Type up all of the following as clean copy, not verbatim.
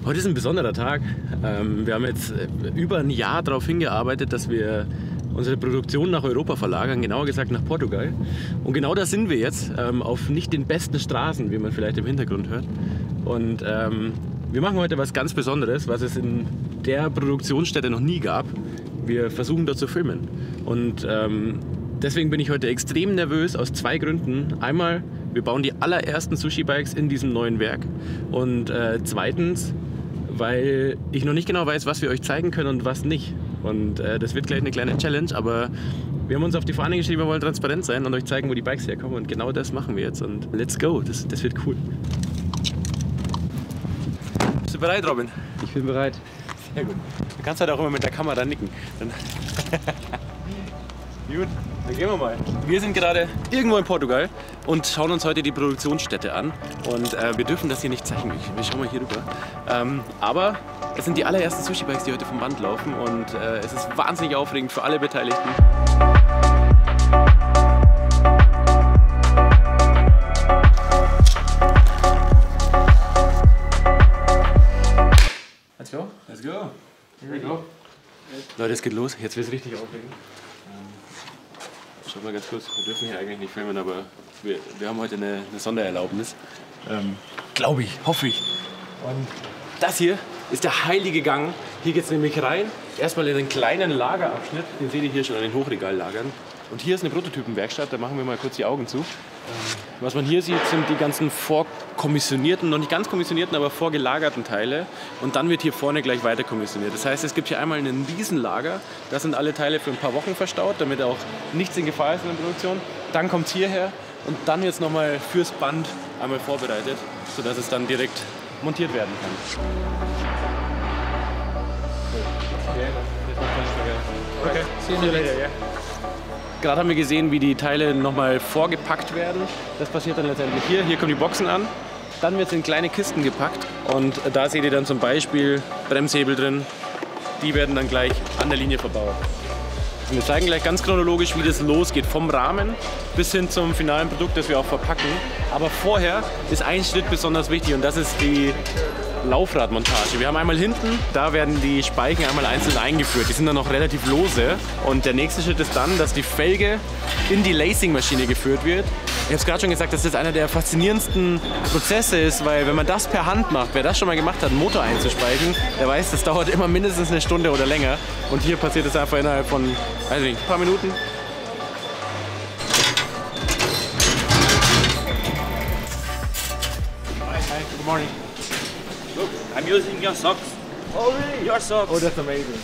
Heute ist ein besonderer Tag. Wir haben jetzt über ein Jahr darauf hingearbeitet, dass wir unsere Produktion nach Europa verlagern, genauer gesagt nach Portugal. Und genau da sind wir jetzt, auf nicht den besten Straßen, wie man vielleicht im Hintergrund hört. Und wir machen heute was ganz Besonderes, was es in der Produktionsstätte noch nie gab. Wir versuchen dort zu filmen. Und deswegen bin ich heute extrem nervös aus zwei Gründen. Einmal, wir bauen die allerersten Sushi-Bikes in diesem neuen Werk. Und zweitens, weil ich noch nicht genau weiß, was wir euch zeigen können und was nicht. Und das wird gleich eine kleine Challenge, aber wir haben uns auf die Fahne geschrieben, wir wollen transparent sein und euch zeigen, wo die Bikes herkommen. Und genau das machen wir jetzt. Und let's go, das wird cool. Bist du bereit, Robin? Ich bin bereit. Sehr gut. Du kannst halt auch immer mit der Kamera nicken. Gut, dann gehen wir mal. Wir sind gerade irgendwo in Portugal und schauen uns heute die Produktionsstätte an. Und wir dürfen das hier nicht zeigen. Wir schauen mal hier rüber. Aber es sind die allerersten Sushi-Bikes, die heute vom Band laufen. Und es ist wahnsinnig aufregend für alle Beteiligten. Let's go. Let's go. Here we go. Leute, es geht los. Jetzt wird es richtig aufregend. Schaut mal ganz kurz. Wir dürfen hier eigentlich nicht filmen, aber wir haben heute eine Sondererlaubnis. Glaube ich, hoffe ich. Und das hier ist der heilige Gang. Hier geht es nämlich rein. Erstmal in einen kleinen Lagerabschnitt. Den seht ihr hier schon an den Hochregallagern. Und hier ist eine Prototypenwerkstatt. Da machen wir mal kurz die Augen zu. Was man hier sieht, sind die ganzen vorkommissionierten, noch nicht ganz kommissionierten, aber vorgelagerten Teile. Und dann wird hier vorne gleich weiter kommissioniert. Das heißt, es gibt hier einmal ein Riesenlager. Da sind alle Teile für ein paar Wochen verstaut, damit auch nichts in Gefahr ist in der Produktion. Dann kommt es hierher und dann jetzt nochmal fürs Band einmal vorbereitet, sodass es dann direkt montiert werden kann. Okay, see you later, yeah. Gerade haben wir gesehen, wie die Teile nochmal vorgepackt werden. Das passiert dann letztendlich hier. Hier kommen die Boxen an. Dann wird es in kleine Kisten gepackt. Und da seht ihr dann zum Beispiel Bremshebel drin. Die werden dann gleich an der Linie verbaut. Und wir zeigen gleich ganz chronologisch, wie das losgeht. Vom Rahmen bis hin zum finalen Produkt, das wir auch verpacken. Aber vorher ist ein Schritt besonders wichtig und das ist die Laufradmontage. Wir haben einmal hinten, da werden die Speichen einmal einzeln eingeführt. Die sind dann noch relativ lose. Und der nächste Schritt ist dann, dass die Felge in die Lacing-Maschine geführt wird. Ich habe es gerade schon gesagt, dass das einer der faszinierendsten Prozesse ist, weil wenn man das per Hand macht, wer das schon mal gemacht hat, einen Motor einzuspeichen, der weiß, das dauert immer mindestens eine Stunde oder länger. Und hier passiert es einfach innerhalb von, weiß nicht, ein paar Minuten. Hi, good morning. Look, I'm using your socks. Oh really? Your socks. Oh, that's amazing.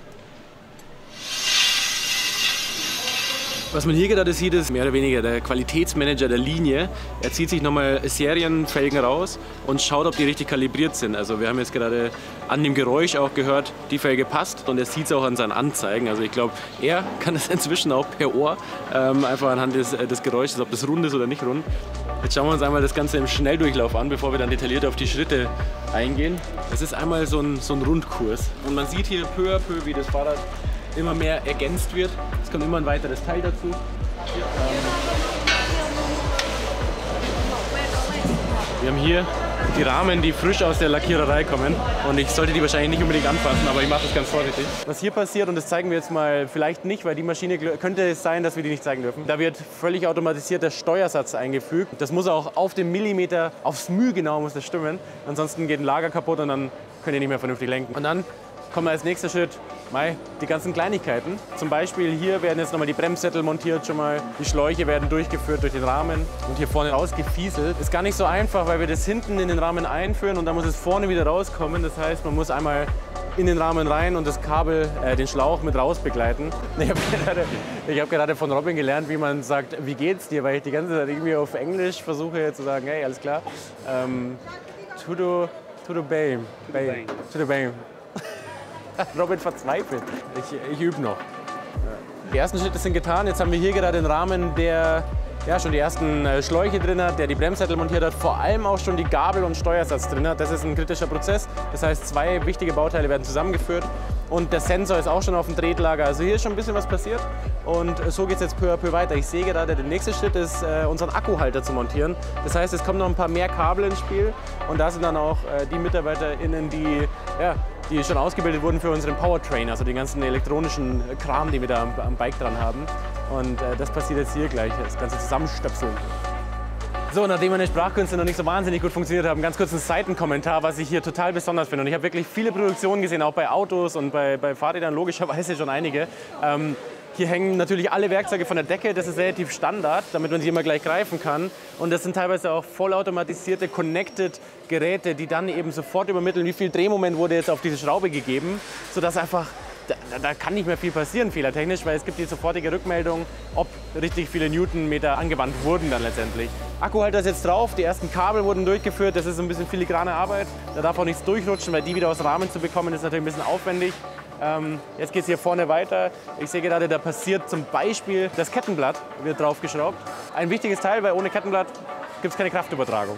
Was man hier gerade sieht, ist mehr oder weniger der Qualitätsmanager der Linie. Er zieht sich nochmal Serienfelgen raus und schaut, ob die richtig kalibriert sind. Also wir haben jetzt gerade an dem Geräusch auch gehört, die Felge passt und er sieht es auch an seinen Anzeigen. Also ich glaube, er kann das inzwischen auch per Ohr, einfach anhand des Geräusches, ob das rund ist oder nicht rund. Jetzt schauen wir uns einmal das Ganze im Schnelldurchlauf an, bevor wir dann detailliert auf die Schritte eingehen. Es ist einmal so ein Rundkurs und man sieht hier peu à peu, wie das Fahrrad immer mehr ergänzt wird. Es kommt immer ein weiteres Teil dazu. Wir haben hier die Rahmen, die frisch aus der Lackiererei kommen. Und ich sollte die wahrscheinlich nicht unbedingt anfassen, aber ich mache das ganz vorsichtig. Was hier passiert, und das zeigen wir jetzt mal vielleicht nicht, weil die Maschine könnte es sein, dass wir die nicht zeigen dürfen. Da wird völlig automatisiert der Steuersatz eingefügt. Das muss auch auf den Millimeter, aufs Mühe genau muss das stimmen. Ansonsten geht ein Lager kaputt und dann könnt ihr nicht mehr vernünftig lenken. Und dann kommen wir als nächster Schritt die ganzen Kleinigkeiten. Zum Beispiel hier werden jetzt nochmal die Bremssättel montiert schon mal. Die Schläuche werden durchgeführt durch den Rahmen und hier vorne rausgefieselt. Ist gar nicht so einfach, weil wir das hinten in den Rahmen einführen und dann muss es vorne wieder rauskommen. Das heißt, man muss einmal in den Rahmen rein und das Kabel, den Schlauch mit raus begleiten. Ich habe gerade von Robin gelernt, wie man sagt, wie geht's dir? Weil ich die ganze Zeit irgendwie auf Englisch versuche zu sagen, hey, alles klar. Tudo bem. Tudo bem. Robin verzweifelt. Ich übe noch. Die ersten Schritte sind getan. Jetzt haben wir hier gerade den Rahmen, der ja, schon die ersten Schläuche drin hat, der die Bremssättel montiert hat, vor allem auch schon die Gabel und Steuersatz drin hat. Das ist ein kritischer Prozess. Das heißt, 2 wichtige Bauteile werden zusammengeführt und der Sensor ist auch schon auf dem Tretlager. Also hier ist schon ein bisschen was passiert und so geht es jetzt peu à peu weiter. Ich sehe gerade, der nächste Schritt ist, unseren Akkuhalter zu montieren. Das heißt, es kommen noch ein paar mehr Kabel ins Spiel und da sind dann auch die MitarbeiterInnen, die schon ausgebildet wurden für unseren Powertrain, also den ganzen elektronischen Kram, den wir da am Bike dran haben. Und das passiert jetzt hier gleich, das ganze Zusammenstöpseln. So, nachdem meine Sprachkünste noch nicht so wahnsinnig gut funktioniert haben, ganz kurz ein Seitenkommentar, was ich hier total besonders finde. Und ich habe wirklich viele Produktionen gesehen, auch bei Autos und bei Fahrrädern logischerweise schon einige. Hier hängen natürlich alle Werkzeuge von der Decke, das ist relativ Standard, damit man sie immer gleich greifen kann. Und das sind teilweise auch vollautomatisierte Connected Geräte, die dann eben sofort übermitteln, wie viel Drehmoment wurde jetzt auf diese Schraube gegeben, sodass einfach, da kann nicht mehr viel passieren fehlertechnisch, weil es gibt die sofortige Rückmeldung, ob richtig viele Newtonmeter angewandt wurden dann letztendlich. Akkuhalter ist jetzt drauf, die ersten Kabel wurden durchgeführt, das ist ein bisschen filigrane Arbeit, da darf auch nichts durchrutschen, weil die wieder aus Rahmen zu bekommen ist natürlich ein bisschen aufwendig. Jetzt geht es hier vorne weiter. Ich sehe gerade, da passiert zum Beispiel das Kettenblatt, wird draufgeschraubt. Ein wichtiges Teil, weil ohne Kettenblatt gibt es keine Kraftübertragung.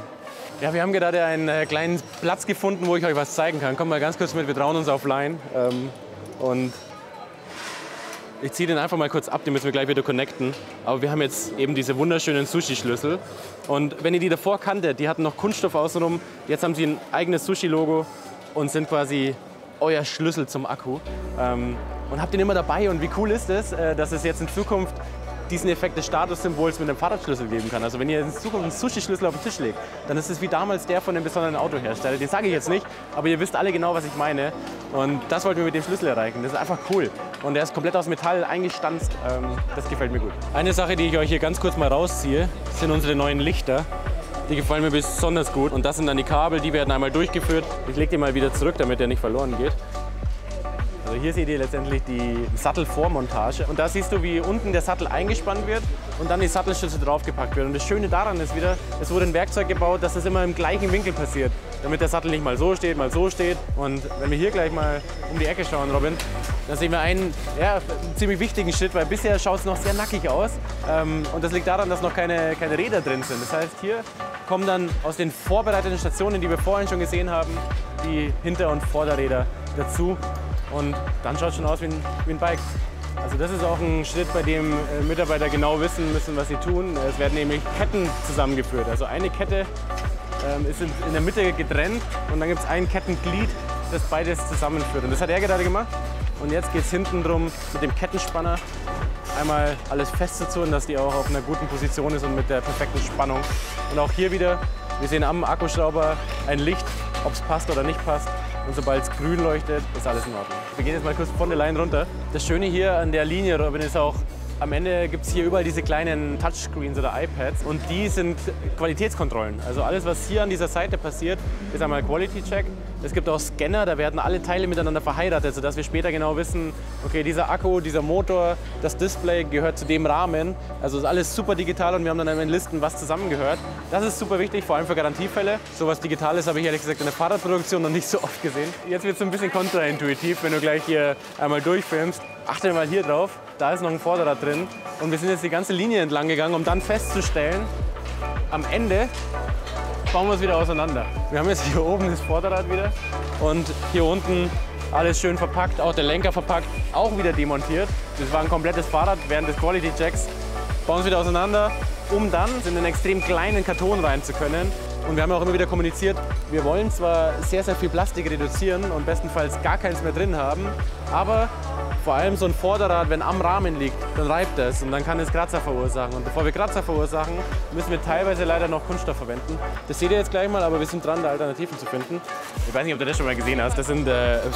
Ja, wir haben gerade einen kleinen Platz gefunden, wo ich euch was zeigen kann. Kommt mal ganz kurz mit, wir trauen uns auf Line. Und ich ziehe den einfach mal kurz ab, den müssen wir gleich wieder connecten. Aber wir haben jetzt eben diese wunderschönen Sushi-Schlüssel. Und wenn ihr die davor kanntet, die hatten noch Kunststoff außenrum. Jetzt haben sie ein eigenes Sushi-Logo und sind quasi euer Schlüssel zum Akku. Und habt den immer dabei. Und wie cool ist es, dass es jetzt in Zukunft diesen Effekt des Statussymbols mit einem Fahrradschlüssel geben kann. Also wenn ihr in Zukunft einen Sushi-Schlüssel auf den Tisch legt, dann ist es wie damals der von dem besonderen Autohersteller. Den sage ich jetzt nicht, aber ihr wisst alle genau, was ich meine. Und das wollten wir mit dem Schlüssel erreichen. Das ist einfach cool. Und der ist komplett aus Metall eingestanzt. Das gefällt mir gut. Eine Sache, die ich euch hier ganz kurz mal rausziehe, sind unsere neuen Lichter. Die gefallen mir besonders gut. Und das sind dann die Kabel, die werden einmal durchgeführt. Ich lege den mal wieder zurück, damit der nicht verloren geht. Also hier seht ihr letztendlich die Sattelvormontage. Und da siehst du, wie unten der Sattel eingespannt wird und dann die Sattelstütze draufgepackt wird. Und das Schöne daran ist wieder, es wurde ein Werkzeug gebaut, dass das immer im gleichen Winkel passiert. Damit der Sattel nicht mal so steht, mal so steht. Und wenn wir hier gleich mal um die Ecke schauen, Robin, dann sehen wir einen ziemlich wichtigen Schritt, weil bisher schaut es noch sehr nackig aus. Und das liegt daran, dass noch keine Räder drin sind. Das heißt, hier kommen dann aus den vorbereiteten Stationen, die wir vorhin schon gesehen haben, die Hinter- und Vorderräder dazu. Und dann schaut es schon aus wie ein Bike. Also das ist auch ein Schritt, bei dem Mitarbeiter genau wissen müssen, was sie tun. Es werden nämlich Ketten zusammengeführt. Also eine Kette ist in der Mitte getrennt und dann gibt es ein Kettenglied, das beides zusammenführt. Und das hat er gerade gemacht. Und jetzt geht es hinten drum, mit dem Kettenspanner einmal alles festzuzurren, dass die auch auf einer guten Position ist und mit der perfekten Spannung. Und auch hier wieder, wir sehen am Akkuschrauber ein Licht, ob es passt oder nicht passt. Und sobald es grün leuchtet, ist alles in Ordnung. Wir gehen jetzt mal kurz von der Line runter. Das Schöne hier an der Linie, Robin, ist auch, am Ende gibt es hier überall diese kleinen Touchscreens oder iPads und die sind Qualitätskontrollen. Also alles, was hier an dieser Seite passiert, ist einmal Quality Check. Es gibt auch Scanner, da werden alle Teile miteinander verheiratet, sodass wir später genau wissen, okay, dieser Akku, dieser Motor, das Display gehört zu dem Rahmen. Also ist alles super digital und wir haben dann in Listen, was zusammengehört. Das ist super wichtig, vor allem für Garantiefälle. So was Digitales habe ich ehrlich gesagt in der Fahrradproduktion noch nicht so oft gesehen. Jetzt wird es ein bisschen kontraintuitiv, wenn du gleich hier einmal durchfilmst. Achte mal hier drauf, da ist noch ein Vorderrad drin. Und wir sind jetzt die ganze Linie entlang gegangen, um dann festzustellen, am Ende bauen wir es wieder auseinander. Wir haben jetzt hier oben das Vorderrad wieder und hier unten alles schön verpackt, auch der Lenker verpackt, auch wieder demontiert. Das war ein komplettes Fahrrad während des Quality Checks. Bauen es wieder auseinander, um dann in einen extrem kleinen Karton rein zu können. Und wir haben auch immer wieder kommuniziert, wir wollen zwar sehr, sehr viel Plastik reduzieren und bestenfalls gar keins mehr drin haben, aber vor allem so ein Vorderrad, wenn am Rahmen liegt, dann reibt es und dann kann es Kratzer verursachen. Und bevor wir Kratzer verursachen, müssen wir teilweise leider noch Kunststoff verwenden. Das seht ihr jetzt gleich mal, aber wir sind dran, da Alternativen zu finden. Ich weiß nicht, ob du das schon mal gesehen hast. Das sind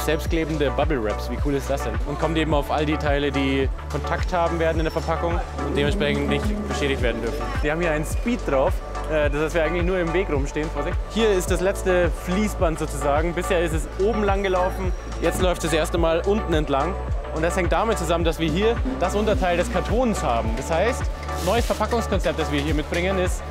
selbstklebende Bubble Wraps. Wie cool ist das denn? Und kommt eben auf all die Teile, die Kontakt haben werden in der Verpackung und dementsprechend nicht beschädigt werden dürfen. Die haben hier einen Speed drauf. Das heißt, wir eigentlich nur im Weg rumstehen. Vorsicht. Hier ist das letzte Fließband sozusagen. Bisher ist es oben lang gelaufen, jetzt läuft es das erste Mal unten entlang. Und das hängt damit zusammen, dass wir hier das Unterteil des Kartons haben. Das heißt, neues Verpackungskonzept, das wir hier mitbringen, ist,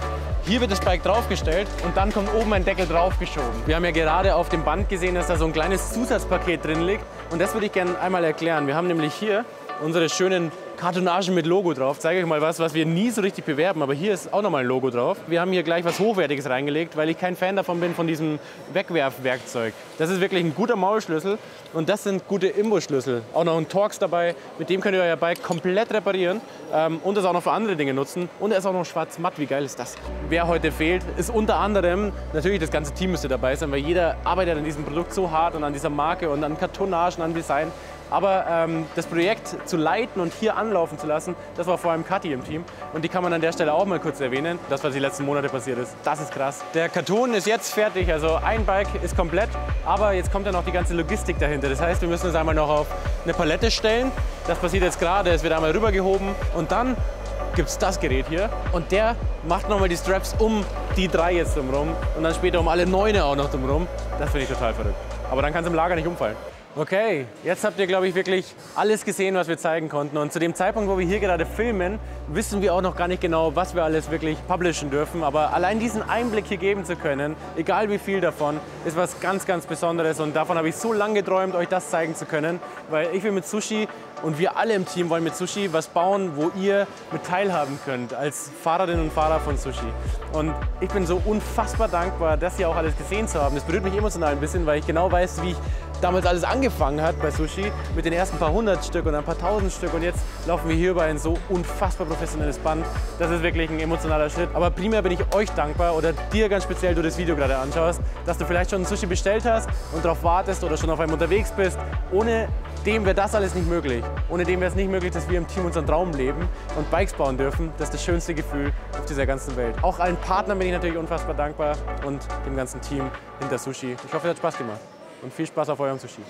hier wird das Bike draufgestellt und dann kommt oben ein Deckel draufgeschoben. Wir haben ja gerade auf dem Band gesehen, dass da so ein kleines Zusatzpaket drin liegt. Und das würde ich gerne einmal erklären. Wir haben nämlich hier unsere schönen Kartonagen mit Logo drauf. Ich zeige euch mal was wir nie so richtig bewerben, aber hier ist auch nochmal ein Logo drauf. Wir haben hier gleich was Hochwertiges reingelegt, weil ich kein Fan davon bin, von diesem Wegwerfwerkzeug. Das ist wirklich ein guter Maulschlüssel und das sind gute Imbusschlüssel. Auch noch ein Torx dabei, mit dem könnt ihr euer Bike komplett reparieren und das auch noch für andere Dinge nutzen. Und er ist auch noch schwarz-matt, wie geil ist das? Wer heute fehlt, ist unter anderem, natürlich das ganze Team müsste dabei sein, weil jeder arbeitet an diesem Produkt so hart und an dieser Marke und an Kartonagen, an Design. Aber das Projekt zu leiten und hier anlaufen zu lassen, das war vor allem Kathi im Team. Und die kann man an der Stelle auch mal kurz erwähnen, das, was die letzten Monate passiert ist. Das ist krass. Der Karton ist jetzt fertig, also ein Bike ist komplett, aber jetzt kommt dann noch die ganze Logistik dahinter. Das heißt, wir müssen es einmal noch auf eine Palette stellen. Das passiert jetzt gerade, es wird einmal rübergehoben und dann gibt es das Gerät hier und der macht nochmal die Straps um die 3 jetzt drumherum und dann später um alle 9 auch noch drumherum. Das finde ich total verrückt. Aber dann kann es im Lager nicht umfallen. Okay, jetzt habt ihr, glaube ich, wirklich alles gesehen, was wir zeigen konnten. Und zu dem Zeitpunkt, wo wir hier gerade filmen, wissen wir auch noch gar nicht genau, was wir alles wirklich publishen dürfen. Aber allein diesen Einblick hier geben zu können, egal wie viel davon, ist was ganz, ganz Besonderes. Und davon habe ich so lange geträumt, euch das zeigen zu können. Weil ich will mit Sushi und wir alle im Team wollen mit Sushi was bauen, wo ihr mit teilhaben könnt als Fahrerinnen und Fahrer von Sushi. Und ich bin so unfassbar dankbar, das hier auch alles gesehen zu haben. Das berührt mich emotional ein bisschen, weil ich genau weiß, wie ich damals alles angefangen hat bei Sushi mit den ersten paar 100 Stück und ein paar 1000 Stück und jetzt laufen wir hier über ein so unfassbar professionelles Band. Das ist wirklich ein emotionaler Schritt. Aber primär bin ich euch dankbar oder dir ganz speziell, du das Video gerade anschaust, dass du vielleicht schon ein Sushi bestellt hast und darauf wartest oder schon auf einem unterwegs bist. Ohne dem wäre das alles nicht möglich. Ohne dem wäre es nicht möglich, dass wir im Team unseren Traum leben und Bikes bauen dürfen. Das ist das schönste Gefühl auf dieser ganzen Welt. Auch allen Partnern bin ich natürlich unfassbar dankbar und dem ganzen Team hinter Sushi. Ich hoffe, es hat Spaß gemacht. Und viel Spaß auf eurem Sushi.